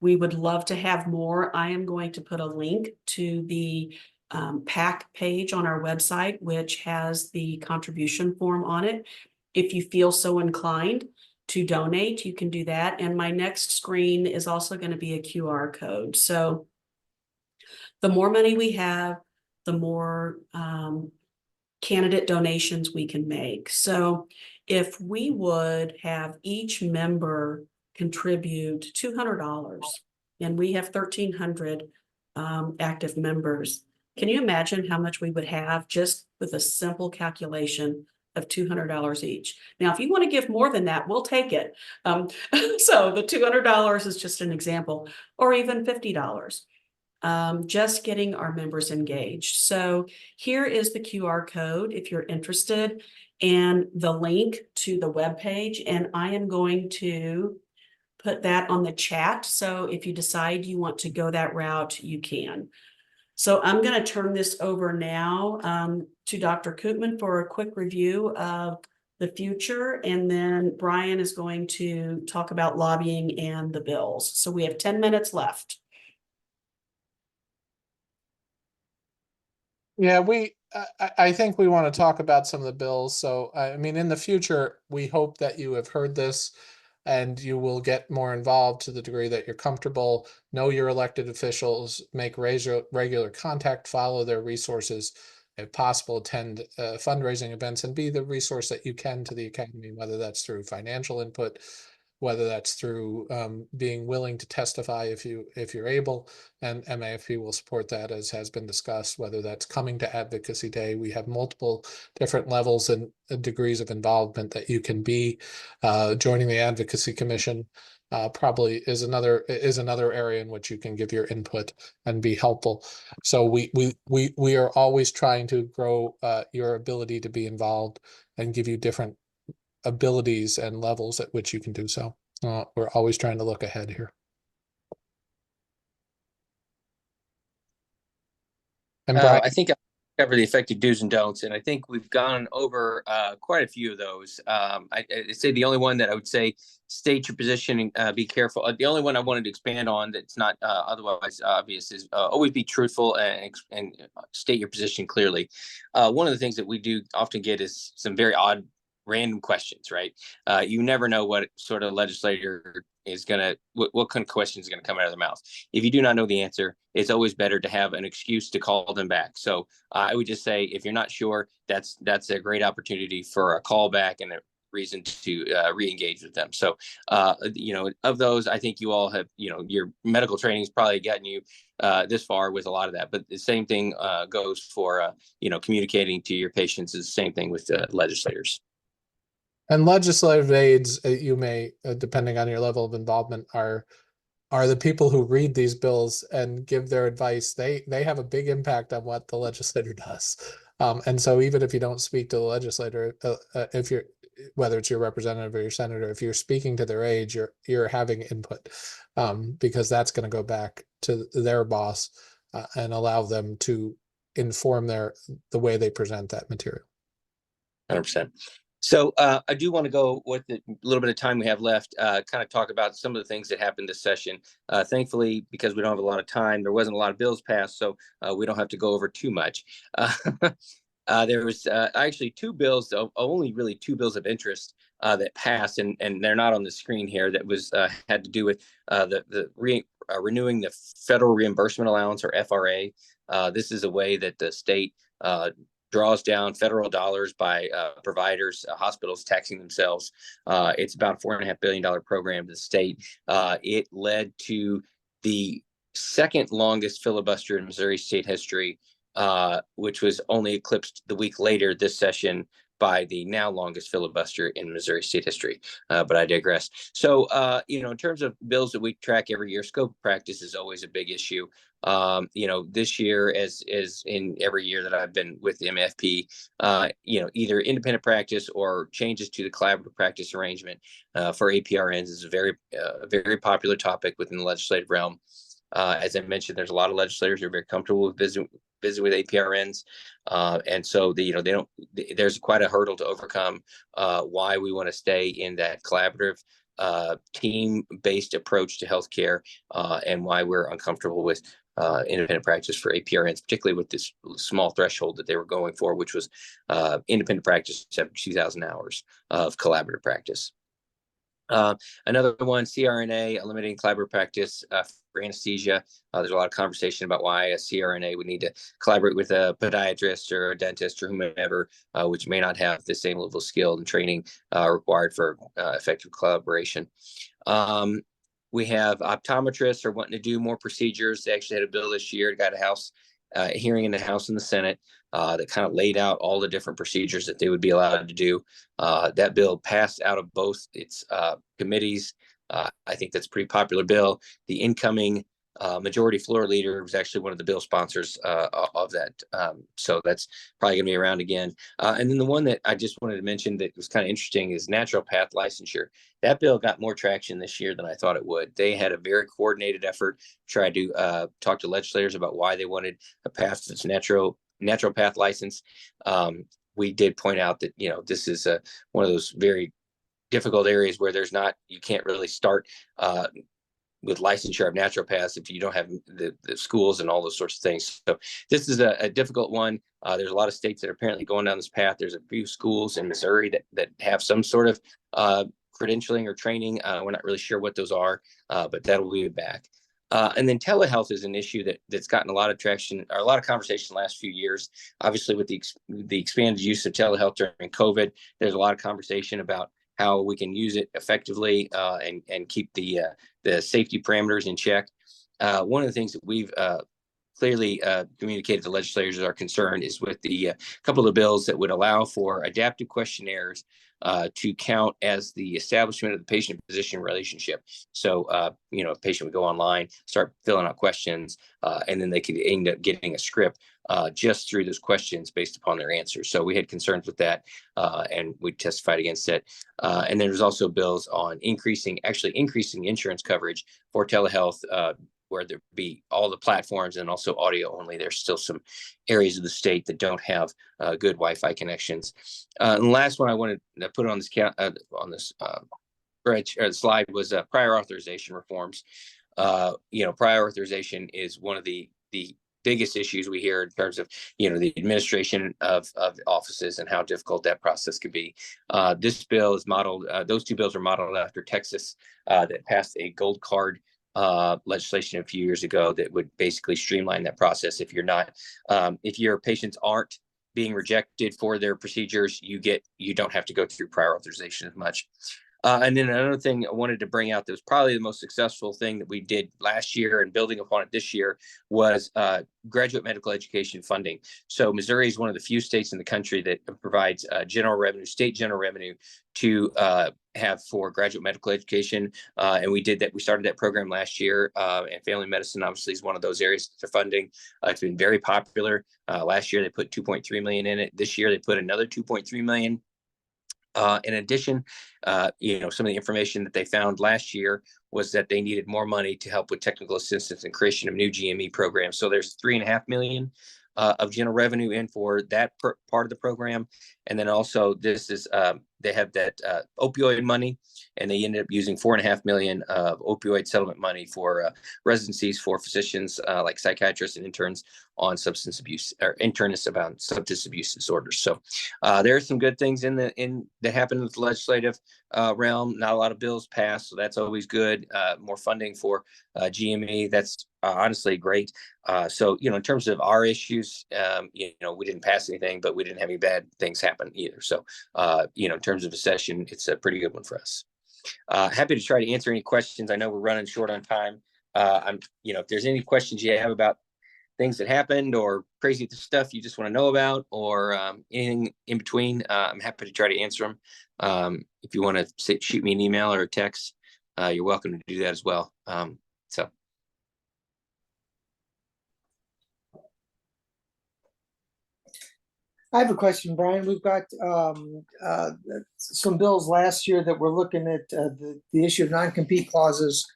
We would love to have more. I am going to put a link to the PAC page on our website, which has the contribution form on it. If you feel so inclined to donate, you can do that. And my next screen is also going to be a QR code. So the more money we have, the more candidate donations we can make. So if we would have each member contribute $200, and we have 1,300 active members, can you imagine how much we would have just with a simple calculation of $200 each? Now, if you want to give more than that, we'll take it. So the $200 is just an example, or even $50. Just getting our members engaged. So here is the QR code if you're interested, and the link to the webpage. And I am going to put that on the chat. So if you decide you want to go that route, you can. So I'm going to turn this over now to Dr. Koopman for a quick review of the future. And then Brian is going to talk about lobbying and the bills. So we have 10 minutes left. Yeah, I think we want to talk about some of the bills. So, I mean, in the future, we hope that you have heard this and you will get more involved to the degree that you're comfortable, know your elected officials, make regular contact, follow their resources, if possible, attend fundraising events, and be the resource that you can to the academy, whether that's through financial input, whether that's through being willing to testify if you're able, and MAFP will support that, as has been discussed, whether that's coming to Advocacy Day. We have multiple different levels and degrees of involvement that you can be. Joining the Advocacy Commission probably is another area in which you can give your input and be helpful. So we are always trying to grow your ability to be involved and give you different abilities and levels at which you can do so. We're always trying to look ahead here. And Brian, I think I covered the effective do's and don'ts, and I think we've gone over quite a few of those. I'd say the only one that I would say, state your position and be careful. The only one I wanted to expand on that's not otherwise obvious is always be truthful and state your position clearly. One of the things that we do often get is some very odd random questions, right? You never know what sort of legislator is gonna what kind of question is gonna come out of their mouth. If you do not know the answer, it's always better to have an excuse to call them back. So I would just say, if you're not sure, that's a great opportunity for a call back and a reason to re-engage with them. So of those, I think you all have, your medical training has probably gotten you this far with a lot of that. But the same thing goes for communicating to your patients. Is the same thing with legislators. and legislative aides, you may, depending on your level of involvement, are the people who read these bills and give their advice. They have a big impact on what the legislator does. And so even if you don't speak to the legislator, if you're, whether it's your representative or your senator, if you're speaking to their aide, you're having input, because that's going to go back to their boss and allow them to inform the way they present that material. 100%. So I do want to go with the little bit of time we have left, kind of talk about some of the things that happened this session. Thankfully, because we don't have a lot of time, there wasn't a lot of bills passed, so we don't have to go over too much. There was actually only really two bills of interest that passed, and they're not on the screen here. That was had to do with renewing the federal reimbursement allowance, or FRA. This is a way that the state draws down federal dollars by providers, hospitals taxing themselves. It's about a $4.5 billion program to the state. It led to the second longest filibuster in Missouri state history, which was only eclipsed the week later this session by the now longest filibuster in Missouri state history. But I digress. So, in terms of bills that we track every year, scope of practice is always a big issue. This year, as in every year that I've been with the MAFP, either independent practice or changes to the collaborative practice arrangement for APRNs is a very popular topic within the legislative realm. As I mentioned, there's a lot of legislators who are very comfortable with visiting with APRNs, and so there's quite a hurdle to overcome. Why we want to stay in that collaborative, team-based approach to healthcare, and why we're uncomfortable with independent practice for APRNs, particularly with this small threshold that they were going for, which was independent practice after 2,000 hours of collaborative practice. Another one, CRNA, eliminating collaborative practice for anesthesia. There's a lot of conversation about why a CRNA would need to collaborate with a podiatrist or a dentist or whomever, which may not have the same level of skill and training required for effective collaboration. We have optometrists are wanting to do more procedures. They actually had a bill this year. It got a hearing in the House and the Senate that kind of laid out all the different procedures that they would be allowed to do. That bill passed out of both its committees. I think that's a pretty popular bill. The incoming majority floor leader was actually one of the bill sponsors of that. So that's probably going to be around again. And then the one that I just wanted to mention that was kind of interesting is naturopath licensure. That bill got more traction this year than I thought it would. They had a very coordinated effort to try to talk to legislators about why they wanted to pass this naturopath license. We did point out that, this is one of those very difficult areas where you can't really start with licensure of naturopaths if you don't have the schools and all those sorts of things. So this is a difficult one. There's a lot of states that are apparently going down this path. There's a few schools in Missouri that have some sort of credentialing or training. We're not really sure what those are, but that'll be back. And then telehealth is an issue that's gotten a lot of traction or a lot of conversation the last few years. Obviously, with the expanded use of telehealth during COVID, there's a lot of conversation about how we can use it effectively and keep the safety parameters in check. One of the things that we've clearly communicated to legislators as our concern is with the couple of bills that would allow for adaptive questionnaires to count as the establishment of the patient-physician relationship. So, a patient would go online, start filling out questions, and then they could end up getting a script just through those questions based upon their answers. So we had concerns with that, and we testified against it. And then there's also bills on increasing insurance coverage for telehealth, where there be all the platforms and also audio only. There's still some areas of the state that don't have good Wi-Fi connections. And the last one I wanted to put on this slide was prior authorization reforms. Prior authorization is one of the biggest issues we hear in terms of the administration of offices and how difficult that process could be. This bill is modeled. Those two bills are modeled after Texas that passed a gold card legislation a few years ago that would basically streamline that process. If your patients aren't being rejected for their procedures, you don't have to go through prior authorization as much. And then another thing I wanted to bring out that was probably the most successful thing that we did last year and building upon it this year was graduate medical education funding. So Missouri is one of the few states in the country that provides state general revenue to have for graduate medical education. And we did that. We started that program last year, and family medicine obviously is one of those areas for funding. It's been very popular. Last year, they put $2.3 million in it. This year, they put another $2.3 million. In addition, some of the information that they found last year was that they needed more money to help with technical assistance and creation of new GME programs. So there's $3.5 million of general revenue in for that part of the program. And then also this is they have that opioid money, and they ended up using $4.5 million of opioid settlement money for residencies for physicians like psychiatrists and interns on substance abuse, or internists about substance abuse disorders. So there are some good things that happen with the legislative realm. Not a lot of bills passed, so that's always good. More funding for GME, that's honestly great. So in terms of our issues, we didn't pass anything, but we didn't have any bad things happen either. So in terms of a session, it's a pretty good one for us. Happy to try to answer any questions. I know we're running short on time. If there's any questions you have about things that happened or crazy stuff you just want to know about, or anything in between, I'm happy to try to answer them. If you want to shoot me an email or a text, you're welcome to do that as well. I have a question, Brian. We've got some bills last year that we're looking at the issue of non-compete clauses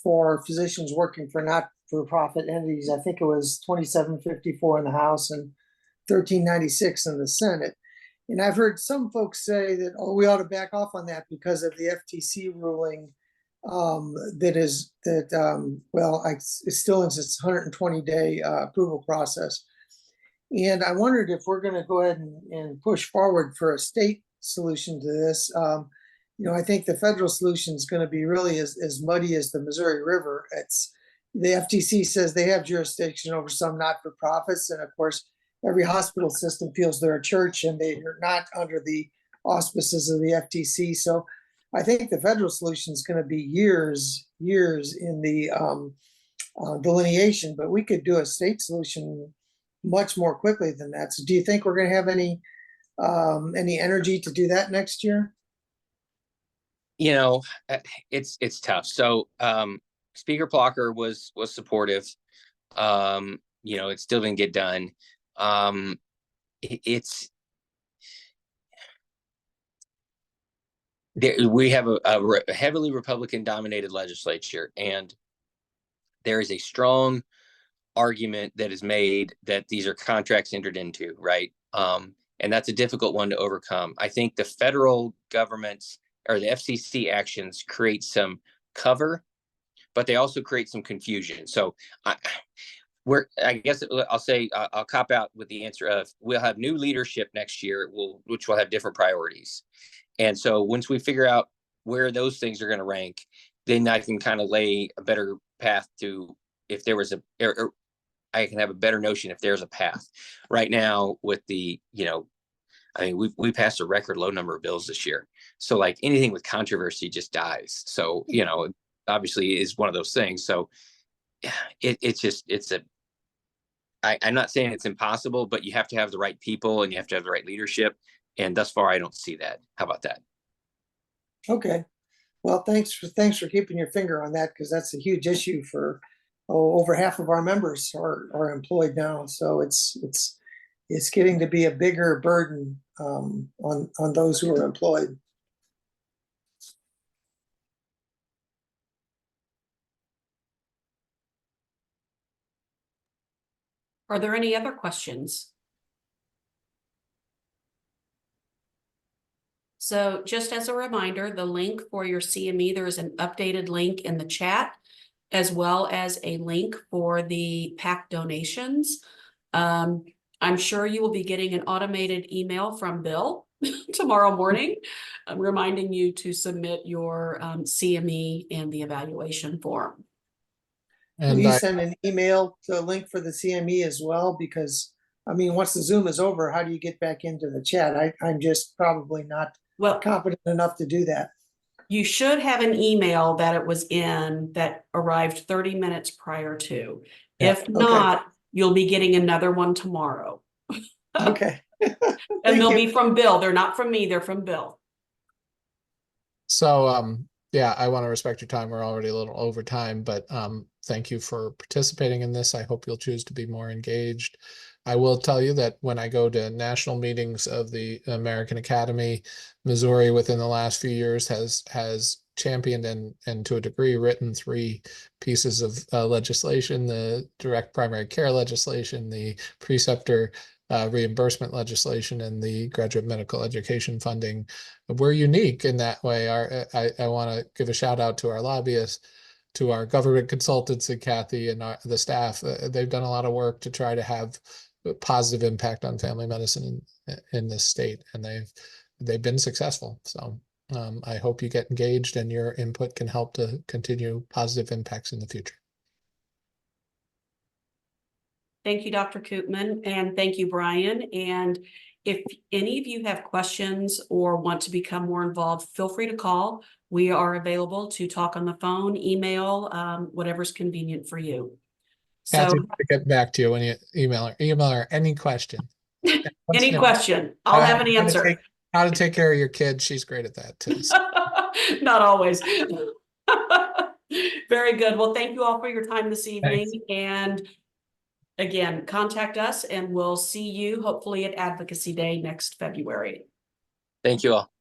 for physicians working for not-for-profit entities. I think it was 2754 in the House and 1396 in the Senate. And I've heard some folks say that, we ought to back off on that because of the FTC ruling it's still in its 120-day approval process. And I wondered if we're going to go ahead and push forward for a state solution to this. I think the federal solution is going to be really as muddy as the Missouri River. The FTC says they have jurisdiction over some not-for-profits, and of course, every hospital system feels they're a church and they are not under the auspices of the FTC. So I think the federal solution is going to be years in the delineation, but we could do a state solution much more quickly than that. So do you think we're going to have any energy to do that next year? It's tough. So Speaker Plocker was supportive. It still didn't get done. We have a heavily Republican dominated legislature, and there is a strong argument that is made that these are contracts entered into, right? And that's a difficult one to overcome. I think the federal government's or the FCC actions create some cover but they also create some confusion. So I guess I'll say I'll cop out with the answer of we'll have new leadership next year, which will have different priorities. And so once we figure out where those things are going to rank, then I can kind of lay a better path to if there was or I can have a better notion if there's a path. Right now with the, I mean, we passed a record low number of bills this year. So like anything with controversy just dies. So, obviously is one of those things. So I'm not saying it's impossible, but you have to have the right people and you have to have the right leadership. And thus far, I don't see that. How about that? Okay. Well, thanks for keeping your finger on that, because that's a huge issue for over half of our members are employed now. So it's getting to be a bigger burden on those who are employed. Are there any other questions? So just as a reminder, the link for your CME, there is an updated link in the chat, as well as a link for the PAC donations. I'm sure you will be getting an automated email from Bill tomorrow morning, reminding you to submit your CME and the evaluation form. Will And you send an email to a link for the CME as well? Because I mean, once the Zoom is over, how do you get back into the chat? I'm just probably not competent enough to do that. You should have an email that it was in that arrived 30 minutes prior to. Yeah. If not, you'll be getting another one tomorrow. Okay. And they'll be from Bill. They're not from me. They're from Bill. so, yeah, I want to respect your time. We're already a little over time, but thank you for participating in this. I hope you'll choose to be more engaged. I will tell you that when I go to national meetings of the American Academy, Missouri within the last few years has championed and to a degree written 3 pieces of legislation: the direct primary care legislation, the preceptor reimbursement legislation, and the graduate medical education funding. We're unique in that way. I want to give a shout out to our lobbyists, to our government consultants, and Kathy and the staff. They've done a lot of work to try to have a positive impact on family medicine in this state, and they've been successful. So I hope you get engaged and your input can help to continue positive impacts in the future. Thank you, Dr. Koopman, and thank you, Brian. And if any of you have questions or want to become more involved, feel free to call. We are available to talk on the phone, email, whatever's convenient for you. Kathy, So to get back to you when you email her any question. any question, I'll have an answer. How to take care of your kids. She's great at that too. So. Not always. Very good. Well, thank you all for your time this evening. Thanks. And again, contact us and we'll see you hopefully at Advocacy Day next February. Thank you all.